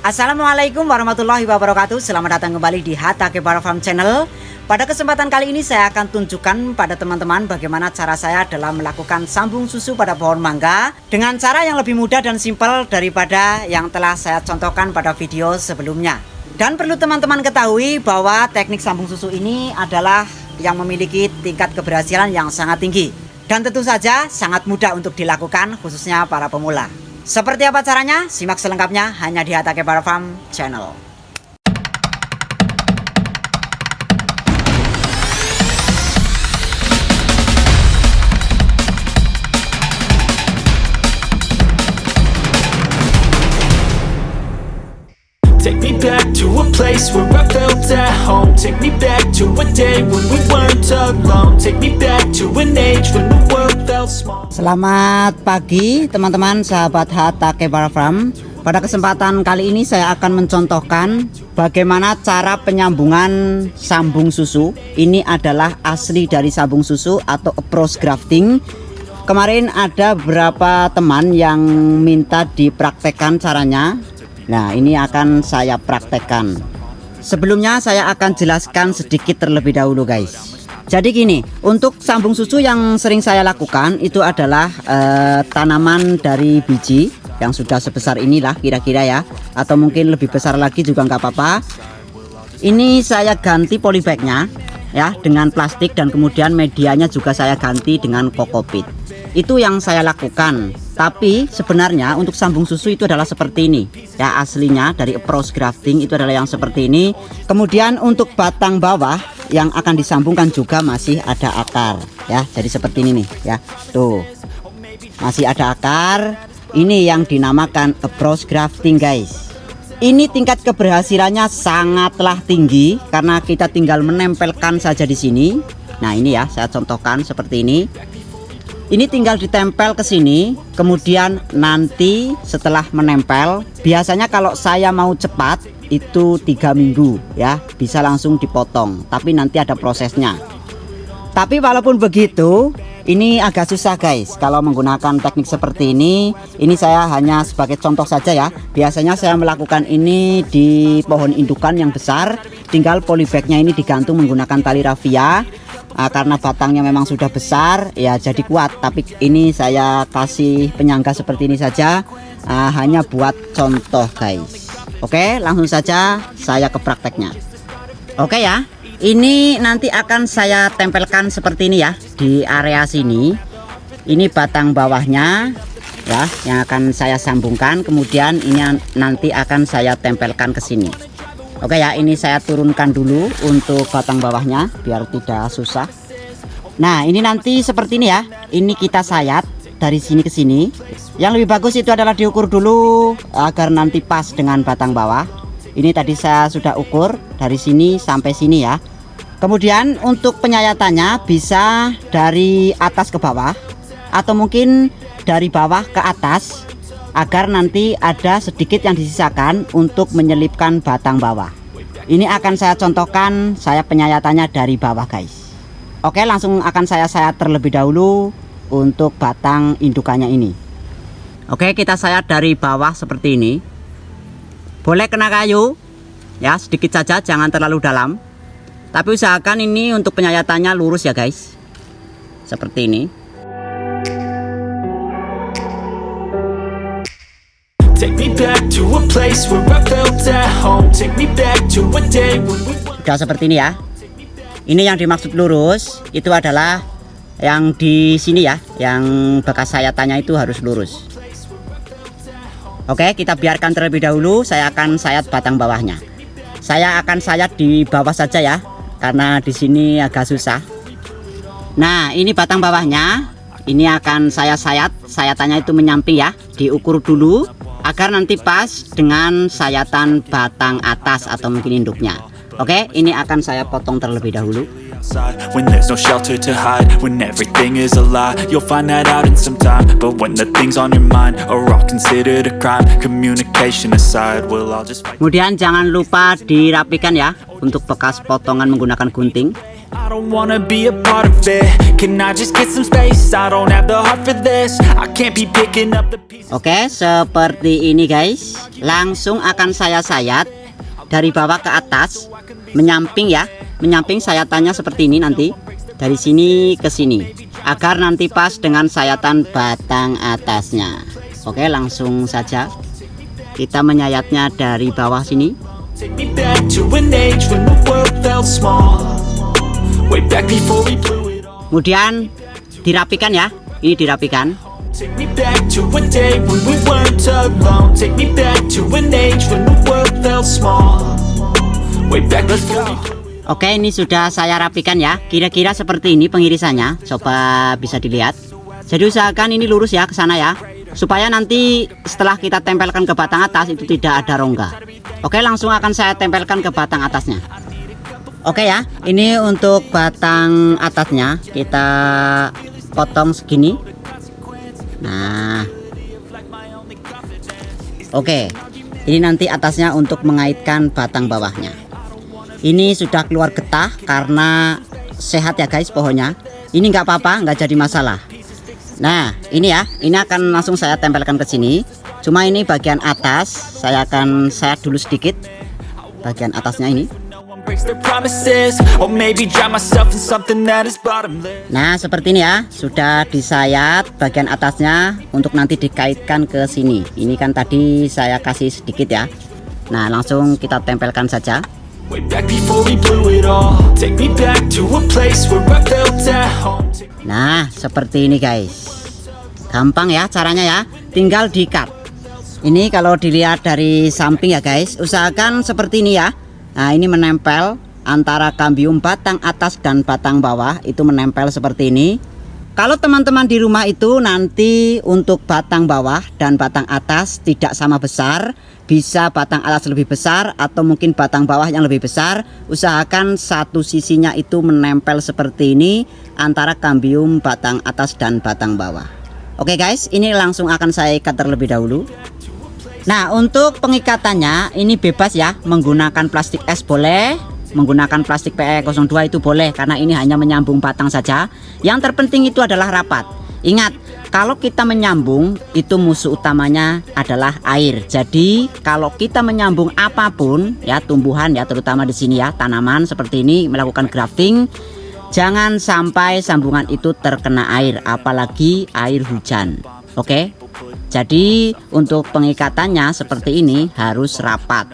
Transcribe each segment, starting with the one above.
Assalamualaikum warahmatullahi wabarakatuh. Selamat datang kembali di Hatake Bara Farm Channel. Pada kesempatan kali ini saya akan tunjukkan pada teman-teman bagaimana cara saya dalam melakukan sambung susu pada pohon mangga dengan cara yang lebih mudah dan simpel daripada yang telah saya contohkan pada video sebelumnya. Dan perlu teman-teman ketahui bahwa teknik sambung susu ini adalah yang memiliki tingkat keberhasilan yang sangat tinggi dan tentu saja sangat mudah untuk dilakukan khususnya para pemula. Seperti apa caranya? Simak selengkapnya hanya di Hatake Bara Farm Channel. Take me back to a place where I felt at home. Take me back to a day when we weren't alone. Take me back to an age when the world felt small. Selamat pagi teman-teman sahabat Hatake Bara Farm. Pada kesempatan kali ini saya akan mencontohkan bagaimana cara penyambungan sambung susu. Ini adalah asli dari sambung susu atau approach grafting. Kemarin ada beberapa teman yang minta dipraktekkan caranya. Nah, ini akan saya praktekkan. Sebelumnya saya akan jelaskan sedikit terlebih dahulu guys. Jadi gini, untuk sambung susu yang sering saya lakukan itu adalah tanaman dari biji yang sudah sebesar inilah kira-kira ya, atau mungkin lebih besar lagi juga nggak apa-apa. Ini saya ganti polybagnya ya dengan plastik, dan kemudian medianya juga saya ganti dengan kokopit. Itu yang saya lakukan. Tapi sebenarnya untuk sambung susu itu adalah seperti ini ya, aslinya dari approach grafting itu adalah yang seperti ini. Kemudian untuk batang bawah yang akan disambungkan juga masih ada akar ya, jadi seperti ini nih ya, tuh masih ada akar. Ini yang dinamakan approach grafting guys. Ini tingkat keberhasilannya sangatlah tinggi karena kita tinggal menempelkan saja di sini. Nah ini ya, saya contohkan seperti ini. Ini tinggal ditempel ke sini, kemudian nanti setelah menempel, biasanya kalau saya mau cepat itu 3 minggu ya, bisa langsung dipotong, tapi nanti ada prosesnya. Tapi walaupun begitu, ini agak susah guys kalau menggunakan teknik seperti ini. Ini saya hanya sebagai contoh saja ya. Biasanya saya melakukan ini di pohon indukan yang besar, tinggal polybagnya ini digantung menggunakan tali rafia. Karena batangnya memang sudah besar ya, jadi kuat. Tapi ini saya kasih penyangga seperti ini saja, hanya buat contoh guys. Oke, langsung saja saya ke prakteknya. Oke ya, ini nanti akan saya tempelkan seperti ini ya, di area sini. Ini batang bawahnya ya yang akan saya sambungkan, kemudian ini nanti akan saya tempelkan ke sini. Oke ya, ini saya turunkan dulu untuk batang bawahnya biar tidak susah. Nah, ini nanti seperti ini ya. Ini kita sayat dari sini ke sini. Yang lebih bagus itu adalah diukur dulu agar nanti pas dengan batang bawah. Ini tadi saya sudah ukur dari sini sampai sini ya. Kemudian untuk penyayatannya bisa dari atas ke bawah atau mungkin dari bawah ke atas, agar nanti ada sedikit yang disisakan untuk menyelipkan batang bawah. Ini akan saya contohkan, saya penyayatannya dari bawah guys. Oke, langsung akan saya sayat terlebih dahulu untuk batang indukannya ini. Oke, kita sayat dari bawah seperti ini. Boleh kena kayu ya, sedikit saja, jangan terlalu dalam. Tapi usahakan ini untuk penyayatannya lurus ya guys, seperti ini. Take me back to a place where I felt at home. Take me back to a day when we... Sudah seperti ini ya. Ini yang dimaksud lurus itu adalah yang di sini ya, yang bekas sayatannya itu harus lurus. Oke, kita biarkan terlebih dahulu. Saya akan sayat batang bawahnya. Saya akan sayat di bawah saja ya, karena di sini agak susah. Nah, ini batang bawahnya. Ini akan saya sayat, sayatannya itu menyamping ya, diukur dulu agar nanti pas dengan sayatan batang atas atau mungkin induknya. Oke, ini akan saya potong terlebih dahulu. When there's no shelter to hide, when everything is a lie, you'll find that out in some time. But when the things on your mind are all considered a crime, communication aside, we'll all just fight. Kemudian jangan lupa dirapikan ya untuk bekas potongan menggunakan gunting. I don't wanna be a part of it. Can I just get some space? I don't have the heart for this. I can't be picking up the pieces. Oke, seperti ini guys. Langsung akan saya sayat dari bawah ke atas, menyamping ya. Menyamping sayatannya seperti ini nanti. Dari sini ke sini, agar nanti pas dengan sayatan batang atasnya. Oke, langsung saja kita menyayatnya dari bawah sini. Take me back to an age when the world felt small. Way back before we blew it all. Kemudian dirapikan ya. Ini dirapikan. Take me back to a day when we weren't alone. Take me back to an age when the world felt small. Way back, let's go. Oke, ini sudah saya rapikan ya. Kira-kira seperti ini pengirisannya. Coba bisa dilihat. Jadi usahakan ini lurus ya ke sana ya, supaya nanti setelah kita tempelkan ke batang atas itu tidak ada rongga. Oke, langsung akan saya tempelkan ke batang atasnya. Oke ya, ini untuk batang atasnya kita potong segini. Nah, oke, ini nanti atasnya untuk mengaitkan batang bawahnya. Ini sudah keluar getah karena sehat ya guys pohonnya. Ini nggak apa-apa, nggak jadi masalah. Nah, ini ya, ini akan langsung saya tempelkan ke sini. Cuma ini bagian atas saya akan sayat dulu sedikit. Bagian atasnya ini. Nah, seperti ini ya, sudah disayat bagian atasnya untuk nanti dikaitkan ke sini. Ini kan tadi saya kasih sedikit ya. Nah, langsung kita tempelkan saja. Nah, seperti ini guys. Gampang ya caranya ya, tinggal di-cut. Ini kalau dilihat dari samping ya guys, usahakan seperti ini ya. Nah, ini menempel antara kambium batang atas dan batang bawah, itu menempel seperti ini. Kalau teman-teman di rumah itu nanti untuk batang bawah dan batang atas tidak sama besar, bisa batang atas lebih besar atau mungkin batang bawah yang lebih besar, usahakan satu sisinya itu menempel seperti ini antara kambium batang atas dan batang bawah. Oke guys, ini langsung akan saya ikat terlebih dahulu. Nah, untuk pengikatannya ini bebas ya, menggunakan plastik es boleh, menggunakan plastik PE02 itu boleh, karena ini hanya menyambung batang saja. Yang terpenting itu adalah rapat. Ingat, kalau kita menyambung itu musuh utamanya adalah air. Jadi kalau kita menyambung apapun ya, tumbuhan ya, terutama di sini ya, tanaman seperti ini melakukan grafting, jangan sampai sambungan itu terkena air, apalagi air hujan. Oke? Jadi untuk pengikatannya seperti ini harus rapat.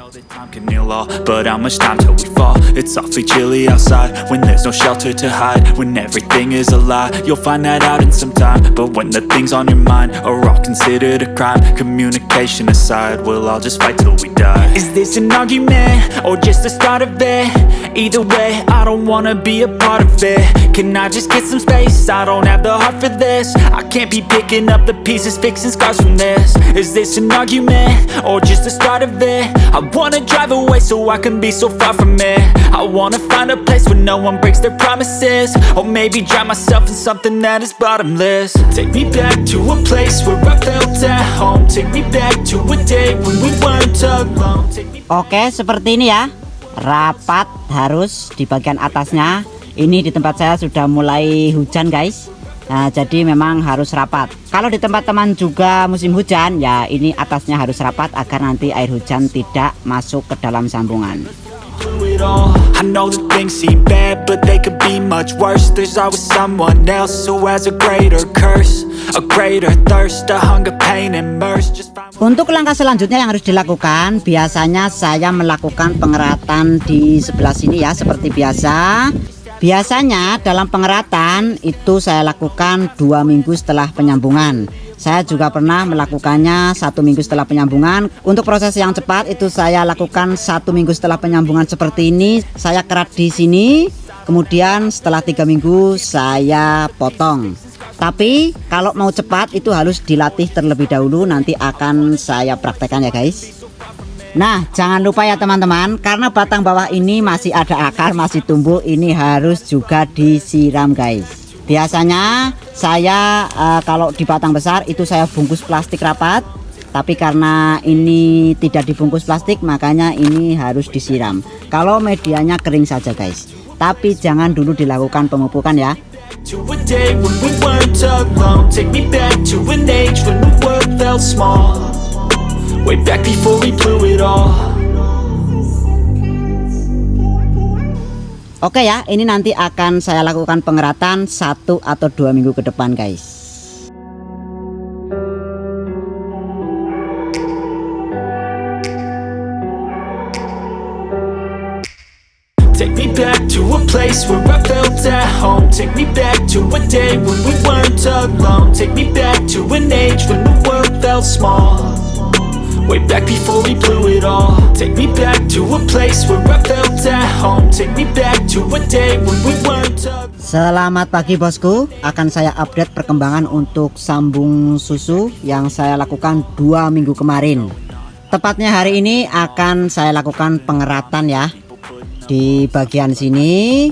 But how much time till we fall? It's awfully chilly outside when there's no shelter to hide. When everything is a lie, you'll find that out in some time. But when the things on your mind are all considered a crime, communication aside, we'll all just fight till we die. Is this an argument or just the start of it? Either way, I don't wanna be a part of it. Can I just get some space? I don't have the heart for this. I can't be picking up the pieces, fixing scars from this. Is this an argument or just the start of it? I wanna drive away so I can be so far from it. I wanna find a place where no one breaks their promises, or maybe drown myself in something that is bottomless. Take me back to a place where I felt at home. Take me back to a day when we weren't alone. Oke, seperti ini ya. Rapat harus di bagian atasnya. Ini di tempat saya sudah mulai hujan guys. Nah, jadi memang harus rapat. Kalau di tempat teman juga musim hujan, ya ini atasnya harus rapat agar nanti air hujan tidak masuk ke dalam sambungan. I know that things seem bad, but they could be much worse. There's always someone else who has a greater curse, a greater thirst, a hunger, pain, and mercy. Untuk langkah selanjutnya yang harus dilakukan, biasanya saya melakukan pengeratan di sebelah sini ya, seperti biasa. Biasanya dalam pengeratan itu saya lakukan 2 minggu setelah penyambungan. Saya juga pernah melakukannya 1 minggu setelah penyambungan. Untuk proses yang cepat itu saya lakukan 1 minggu setelah penyambungan seperti ini. Saya kerat di sini, kemudian setelah 3 minggu saya potong. Tapi kalau mau cepat itu harus dilatih terlebih dahulu, nanti akan saya praktekkan ya guys. Nah, jangan lupa ya teman-teman, karena batang bawah ini masih ada akar, masih tumbuh, ini harus juga disiram guys. Biasanya saya kalau di batang besar itu saya bungkus plastik rapat, tapi karena ini tidak dibungkus plastik makanya ini harus disiram. Kalau medianya kering saja guys. tapi jangan dulu dilakukan pemupukan ya. To a day when we weren't alone. Take me back to an age when the world felt small. Way back before we blew it all. Oke ya, ini nanti akan saya lakukan pengeratan 1 atau 2 minggu ke depan guys. Take me back to a place where I felt at home. Take me back to a day when we weren't alone. Take me back to an age when the world felt small. Way back before we blew it all. Take me back to a place where I felt at home. Take me back to a day when we weren't alone. Selamat pagi bosku, akan saya update perkembangan untuk sambung susu yang saya lakukan 2 minggu kemarin. Tepatnya hari ini akan saya lakukan pengeratan ya. Di bagian sini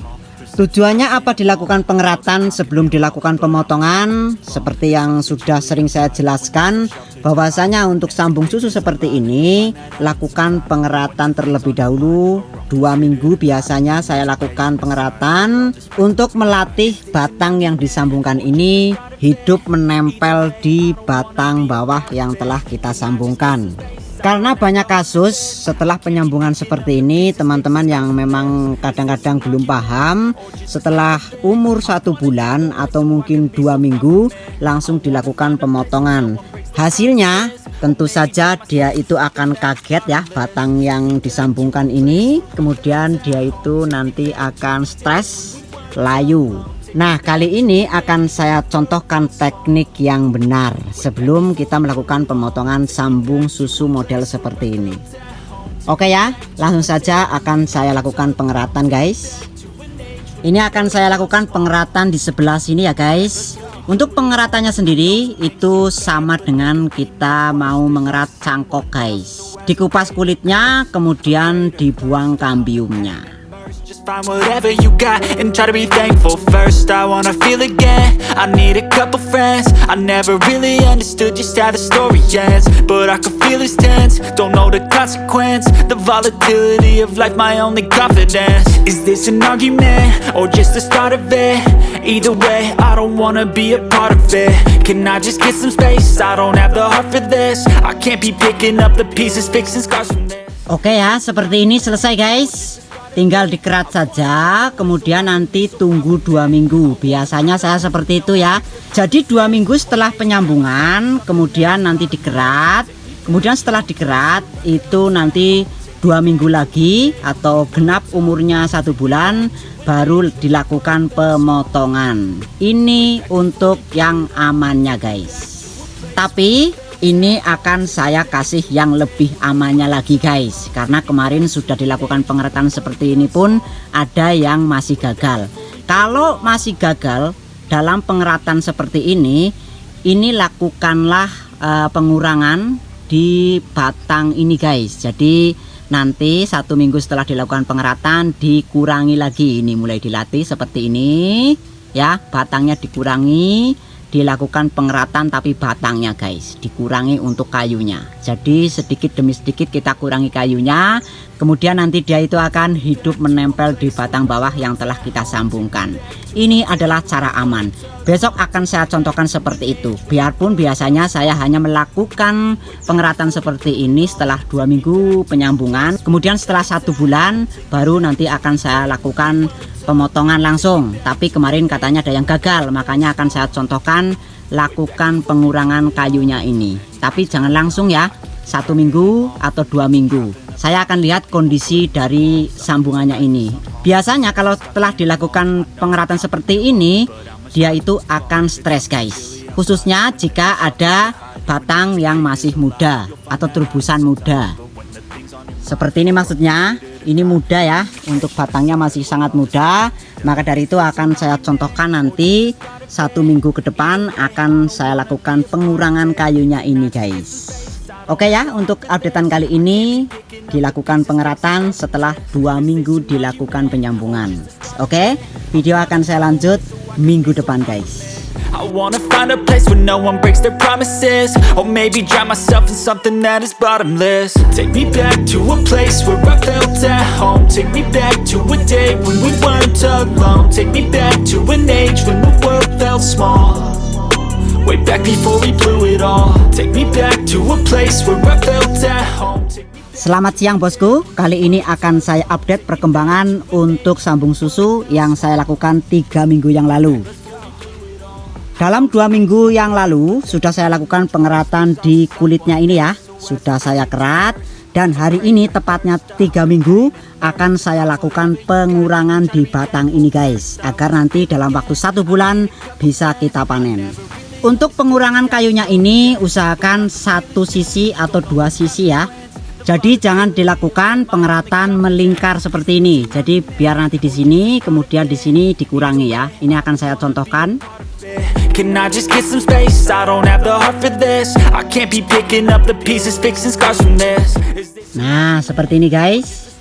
tujuannya apa dilakukan pengeratan sebelum dilakukan pemotongan? Seperti yang sudah sering saya jelaskan, bahwasanya untuk sambung susu seperti ini lakukan pengeratan terlebih dahulu 2 minggu. Biasanya saya lakukan pengeratan untuk melatih batang yang disambungkan ini hidup menempel di batang bawah yang telah kita sambungkan. Karena banyak kasus setelah penyambungan seperti ini, teman-teman yang memang kadang-kadang belum paham, setelah umur 1 bulan atau mungkin 2 minggu langsung dilakukan pemotongan. Hasilnya tentu saja dia itu akan kaget ya, batang yang disambungkan ini, kemudian dia itu nanti akan stres, layu. Nah, kali ini akan saya contohkan teknik yang benar sebelum kita melakukan pemotongan sambung susu model seperti ini. Oke ya, langsung saja akan saya lakukan pengeratan guys. Ini akan saya lakukan pengeratan di sebelah sini ya guys. Untuk pengeratannya sendiri itu sama dengan kita mau mengerat cangkok guys. Dikupas kulitnya, kemudian dibuang kambiumnya. Just find whatever you got and try to be thankful. First I wanna feel again, I need a couple friends. I never really understood just how the story ends, but I can feel it's tense, don't know the consequence. The volatility of life, my only confidence. Is this an argument, or just the start of it? Either way, I don't wanna be a part of it. Can I just get some space? I don't have the heart for this. I can't be picking up the pieces, fixing scars from this. Oke ya, seperti ini selesai guys. Tinggal dikerat saja, kemudian nanti tunggu 2 minggu. Biasanya saya seperti itu ya. Jadi 2 minggu setelah penyambungan, kemudian nanti dikerat. Kemudian setelah dikerat, itu nanti 2 minggu lagi atau genap umurnya 1 bulan, baru dilakukan pemotongan. Ini untuk yang amannya guys. Tapi ini akan saya kasih yang lebih amannya lagi guys, karena kemarin sudah dilakukan pengeratan seperti ini pun ada yang masih gagal. Kalau masih gagal dalam pengeratan seperti ini lakukanlah pengurangan di batang ini guys. Jadi nanti 1 minggu setelah dilakukan pengeratan dikurangi lagi. Ini mulai dilatih seperti ini ya, batangnya dikurangi, dilakukan pengeratan tapi batangnya guys dikurangi untuk kayunya. Jadi sedikit demi sedikit kita kurangi kayunya, kemudian nanti dia itu akan hidup menempel di batang bawah yang telah kita sambungkan. Ini adalah cara aman. Besok akan saya contohkan seperti itu. Biarpun biasanya saya hanya melakukan pengeratan seperti ini setelah 2 minggu penyambungan, kemudian setelah 1 bulan baru nanti akan saya lakukan pemotongan langsung. Tapi kemarin katanya ada yang gagal, makanya akan saya contohkan lakukan pengurangan kayunya ini. Tapi jangan langsung ya, 1 minggu atau 2 minggu. Saya akan lihat kondisi dari sambungannya ini. Biasanya kalau telah dilakukan pengeratan seperti ini, dia itu akan stres guys. Khususnya jika ada batang yang masih muda atau terubusan muda. Seperti ini maksudnya. Ini muda ya, untuk batangnya masih sangat muda. Maka dari itu akan saya contohkan nanti 1 minggu ke depan akan saya lakukan pengurangan kayunya ini guys. Oke ya, untuk updatean kali ini dilakukan pengeratan setelah 2 minggu dilakukan penyambungan. Oke, video akan saya lanjut minggu depan guys. I wanna find a place where no one breaks their promises, or maybe drown myself in something that is bottomless. Take me back to a place where I felt at home. Take me back to a day when we weren't alone. Take me back to an age when the world felt small, way back before we blew it all. Take me back to a place where I felt at home. Selamat siang bosku, kali ini akan saya update perkembangan untuk sambung susu yang saya lakukan 3 minggu yang lalu. Dalam 2 minggu yang lalu sudah saya lakukan pengeratan di kulitnya ini ya. Sudah saya kerat, dan hari ini tepatnya 3 minggu akan saya lakukan pengurangan di batang ini guys, agar nanti dalam waktu 1 bulan bisa kita panen. Untuk pengurangan kayunya ini usahakan 1 sisi atau 2 sisi ya. Jadi jangan dilakukan pengeratan melingkar seperti ini. Jadi biar nanti di sini kemudian di sini dikurangi ya. Ini akan saya contohkan. Can I just get some space? I don't have the heart for this. I can't be picking up the pieces, fixing scars from this. Nah, seperti ini guys.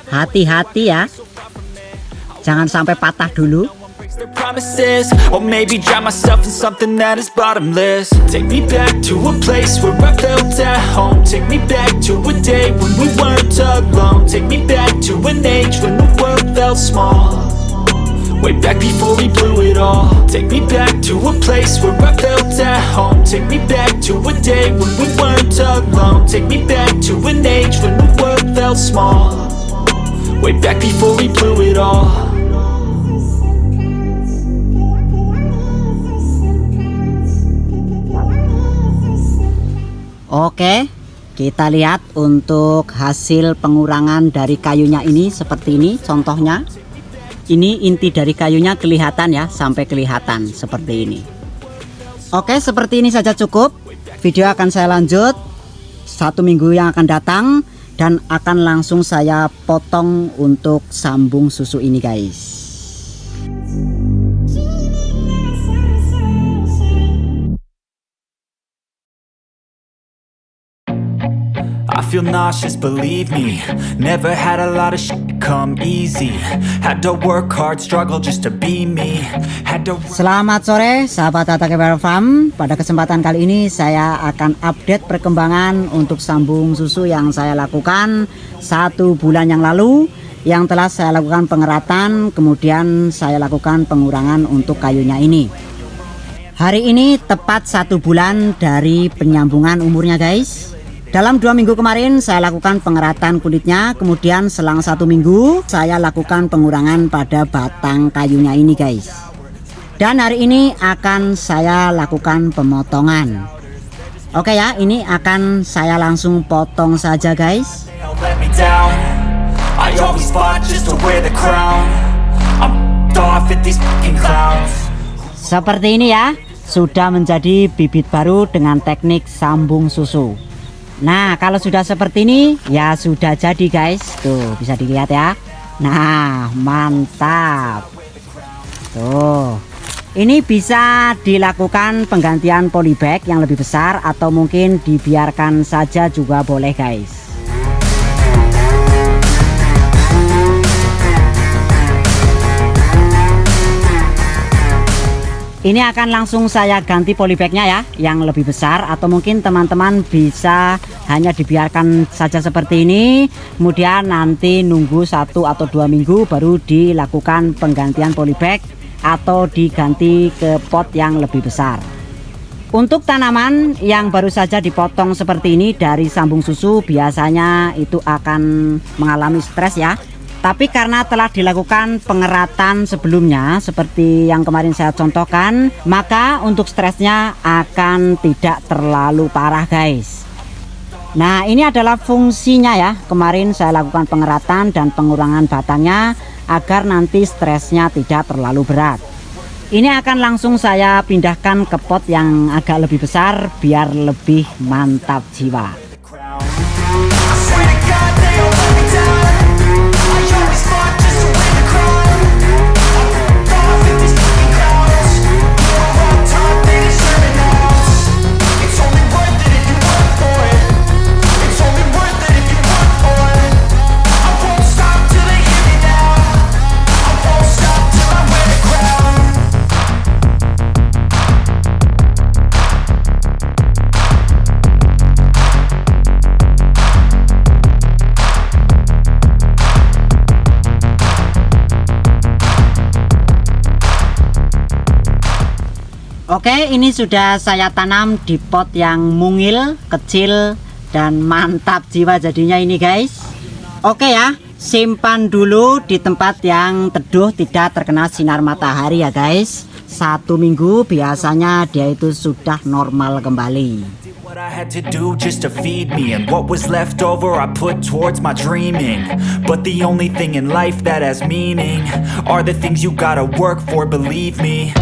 Hati-hati ya. Jangan sampai patah dulu. Their promises, or maybe drown myself in something that is bottomless. Take me back to a place where I felt at home. Take me back to a day when we weren't alone. Take me back to an age when the world felt small, way back before we blew it all. Take me back to a place where I felt at home. Take me back to a day when we weren't alone. Take me back to an age when the world felt small, way back before we blew it all. Oke, kita lihat untuk hasil pengurangan dari kayunya ini seperti ini contohnya. Ini inti dari kayunya kelihatan ya, sampai kelihatan seperti ini. Oke, seperti ini saja cukup. Video akan saya lanjut 1 minggu yang akan datang, dan akan langsung saya potong untuk sambung susu ini guys. I feel nauseous, believe me. Never had a lot of shit come easy. Had to work hard, struggle just to be me. Selamat sore sahabat Take Bara Farm. Pada kesempatan kali ini saya akan update perkembangan untuk sambung susu yang saya lakukan 1 bulan yang lalu, yang telah saya lakukan pengeratan, kemudian saya lakukan pengurangan untuk kayunya ini. Hari ini tepat 1 bulan dari penyambungan umurnya guys. Dalam 2 minggu kemarin saya lakukan pengeratan kulitnya, kemudian selang 1 minggu saya lakukan pengurangan pada batang kayunya ini guys. Dan hari ini akan saya lakukan pemotongan. Oke ya, ini akan saya langsung potong saja guys. Seperti ini ya, sudah menjadi bibit baru dengan teknik sambung susu. Nah, kalau sudah seperti ini ya sudah jadi guys. Tuh, bisa dilihat ya. Nah, mantap. Tuh. Ini bisa dilakukan penggantian polybag yang lebih besar, atau mungkin dibiarkan saja juga boleh guys. Ini akan langsung saya ganti polybagnya ya, yang lebih besar, atau mungkin teman-teman bisa hanya dibiarkan saja seperti ini, kemudian nanti nunggu 1 atau 2 minggu baru dilakukan penggantian polybag atau diganti ke pot yang lebih besar. Untuk tanaman yang baru saja dipotong seperti ini dari sambung susu, biasanya itu akan mengalami stres ya. Tapi karena telah dilakukan pengeratan sebelumnya seperti yang kemarin saya contohkan, maka untuk stresnya akan tidak terlalu parah guys. Nah, ini adalah fungsinya ya. Kemarin saya lakukan pengeratan dan pengurangan batangnya agar nanti stresnya tidak terlalu berat. Ini akan langsung saya pindahkan ke pot yang agak lebih besar biar lebih mantap jiwa. Oke, ini sudah saya tanam di pot yang mungil, kecil, dan mantap jiwa jadinya ini guys. Oke ya, simpan dulu di tempat yang teduh, tidak terkena sinar matahari ya guys. 1 minggu biasanya dia itu sudah normal kembali. What I had to do just to feed me, and what was left over I put towards my dreaming. But the only thing in life that has meaning are the things you gotta work for, believe me.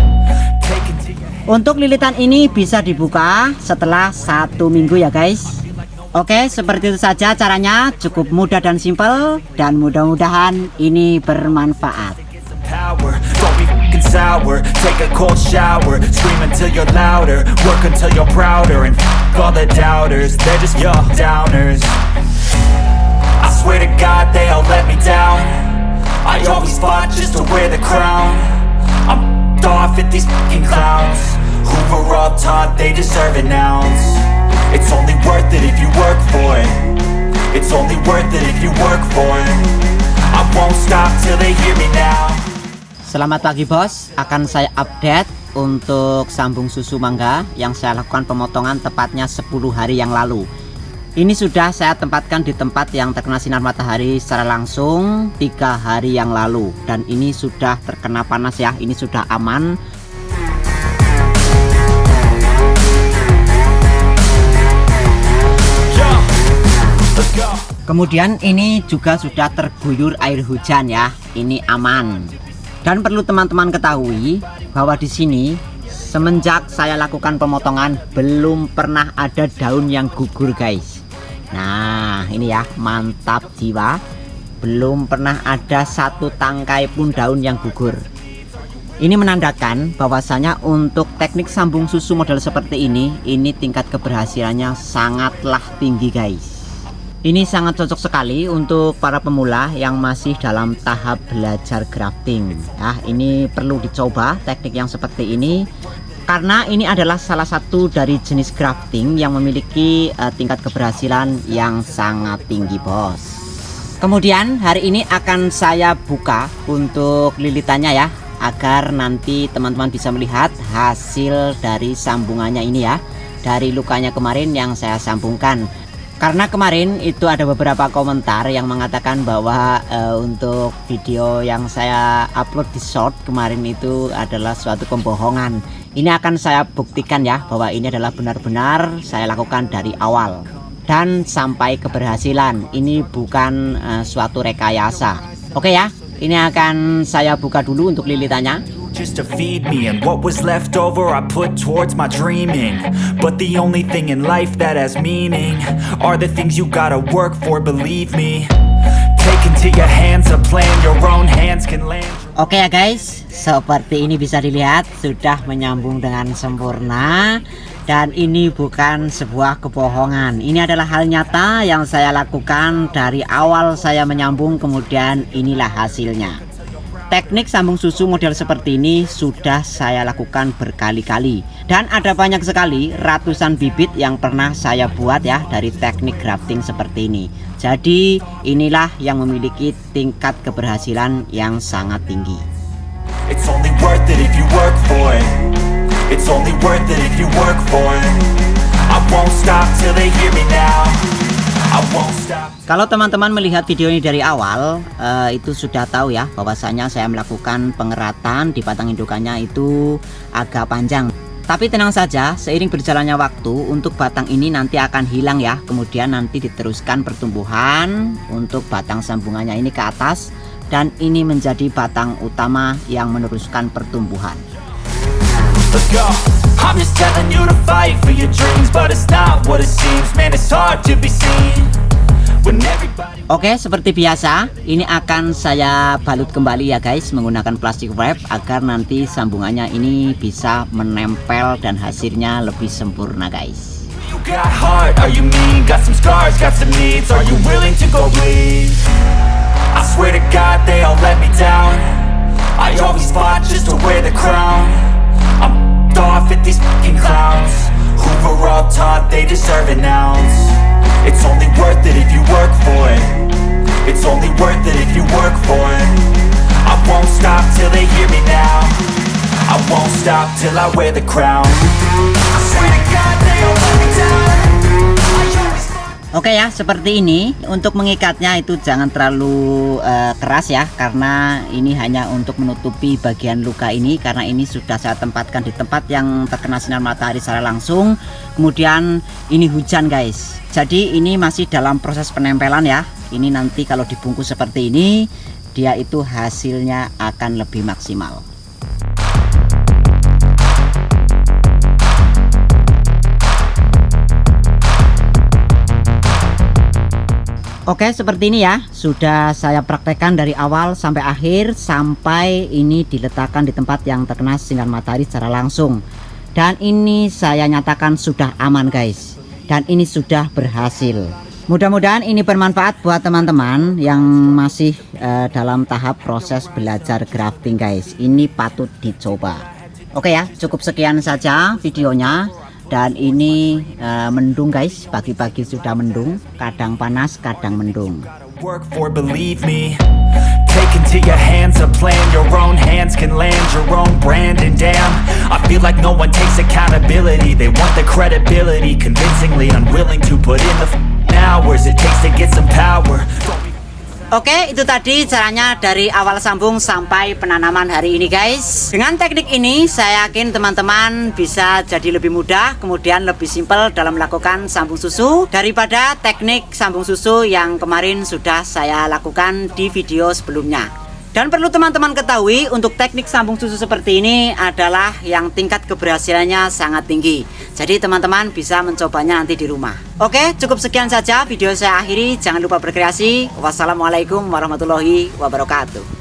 Untuk lilitan ini bisa dibuka setelah 1 minggu ya guys. Oke, seperti itu saja caranya, cukup mudah dan simpel, dan mudah-mudahan ini bermanfaat. Don't be f***ing sour, take a cold shower, scream until you're louder, work until you're prouder, and f*** all the doubters, they're just your downers. I swear to God they all let me down, I always fought just to wear the crown. I'm f***ed off at these f***ing clowns, who were all taught they deserve an ounce. It's only worth it if you work for it, it's only worth it if you work for it. I won't stop till they hear me now. Selamat pagi bos, akan saya update untuk sambung susu mangga yang saya lakukan pemotongan tepatnya 10 hari yang lalu. Ini sudah saya tempatkan di tempat yang terkena sinar matahari secara langsung 3 hari yang lalu. Dan ini sudah terkena panas ya, ini sudah aman. Kemudian ini juga sudah terguyur air hujan ya, ini aman. Dan perlu teman-teman ketahui bahwa di sini semenjak saya lakukan pemotongan belum pernah ada daun yang gugur guys. Nah ini ya, mantap jiwa, belum pernah ada 1 tangkai pun daun yang gugur. Ini menandakan bahwasanya untuk teknik sambung susu model seperti ini tingkat keberhasilannya sangatlah tinggi guys. Ini sangat cocok sekali untuk para pemula yang masih dalam tahap belajar grafting. Nah, ini perlu dicoba teknik yang seperti ini karena ini adalah salah satu dari jenis grafting yang memiliki tingkat keberhasilan yang sangat tinggi, bos. Kemudian hari ini akan saya buka untuk lilitannya ya, agar nanti teman-teman bisa melihat hasil dari sambungannya ini ya, dari lukanya kemarin yang saya sambungkan. Karena kemarin itu ada beberapa komentar yang mengatakan bahwa untuk video yang saya upload di short kemarin itu adalah suatu pembohongan. Ini akan saya buktikan ya, bahwa ini adalah benar-benar saya lakukan dari awal dan sampai keberhasilan. Ini bukan suatu rekayasa. Oke ya, ini akan saya buka dulu untuk lilitannya. Just to feed me, and what was left over I put towards my dreaming. But the only thing in life that has meaning are the things you gotta work for, believe me. Take into your hands a plan your own hands can land. Oke ya guys, seperti ini bisa dilihat sudah menyambung dengan sempurna. Dan ini bukan sebuah kebohongan, ini adalah hal nyata yang saya lakukan dari awal saya menyambung, kemudian inilah hasilnya. Teknik sambung susu model seperti ini sudah saya lakukan berkali-kali, dan ada banyak sekali ratusan bibit yang pernah saya buat ya dari teknik grafting seperti ini. Jadi inilah yang memiliki tingkat keberhasilan yang sangat tinggi. It's only worth it if you work for it. It's only worth it if you work for it. I won't stop till they hear me now. Kalau teman-teman melihat video ini dari awal, itu sudah tahu ya bahwasanya saya melakukan pengeratan di batang indukannya itu agak panjang. Tapi tenang saja, seiring berjalannya waktu untuk batang ini nanti akan hilang ya. Kemudian nanti diteruskan pertumbuhan untuk batang sambungannya ini ke atas, dan ini menjadi batang utama yang meneruskan pertumbuhan. Let's go. I'm just telling you to fight for your dreams, but it's not what it seems. Man, it's hard to be seen when everybody... Oke, seperti biasa, ini akan saya balut kembali ya guys menggunakan plastik wrap agar nanti sambungannya ini bisa menempel dan hasilnya lebih sempurna guys. You got heart, are you mean? Got some scars, got some needs. Are you willing to go bleed? I swear to God they all let me down. I always fought just to wear the crown. I'm off at these f***ing clowns who were all taught they deserve an ounce. It's only worth it if you work for it. It's only worth it if you work for it. I won't stop till they hear me now. I won't stop till I wear the crown. I swear to God they all let me down. Oke ya, seperti ini. Untuk mengikatnya itu jangan terlalu keras ya, karena ini hanya untuk menutupi bagian luka ini, karena ini sudah saya tempatkan di tempat yang terkena sinar matahari secara langsung. Kemudian ini hujan guys, jadi ini masih dalam proses penempelan ya. Ini nanti kalau dibungkus seperti ini, dia itu hasilnya akan lebih maksimal. Oke, seperti ini ya. Sudah saya praktekkan dari awal sampai akhir, sampai ini diletakkan di tempat yang terkena sinar matahari secara langsung. Dan ini saya nyatakan sudah aman guys. Dan ini sudah berhasil. Mudah-mudahan ini bermanfaat buat teman-teman yang masih dalam tahap proses belajar grafting guys. Ini patut dicoba. Oke ya, cukup sekian saja videonya. Dan ini mendung guys, pagi-pagi sudah mendung, kadang panas, kadang mendung. Work for, believe me. Take into your hands a plan, your own hands can land your own brand. And damn, I feel like no one takes accountability. They want the credibility, convincingly unwilling to put in the hours it takes to get some power. Oke, itu tadi caranya dari awal sambung sampai penanaman hari ini guys. Dengan teknik ini saya yakin teman-teman bisa jadi lebih mudah, kemudian lebih simpel dalam melakukan sambung susu daripada teknik sambung susu yang kemarin sudah saya lakukan di video sebelumnya. Dan perlu teman-teman ketahui, untuk teknik sambung susu seperti ini adalah yang tingkat keberhasilannya sangat tinggi. Jadi teman-teman bisa mencobanya nanti di rumah. Oke, cukup sekian saja video saya akhiri. Jangan lupa berkreasi. Wassalamualaikum warahmatullahi wabarakatuh.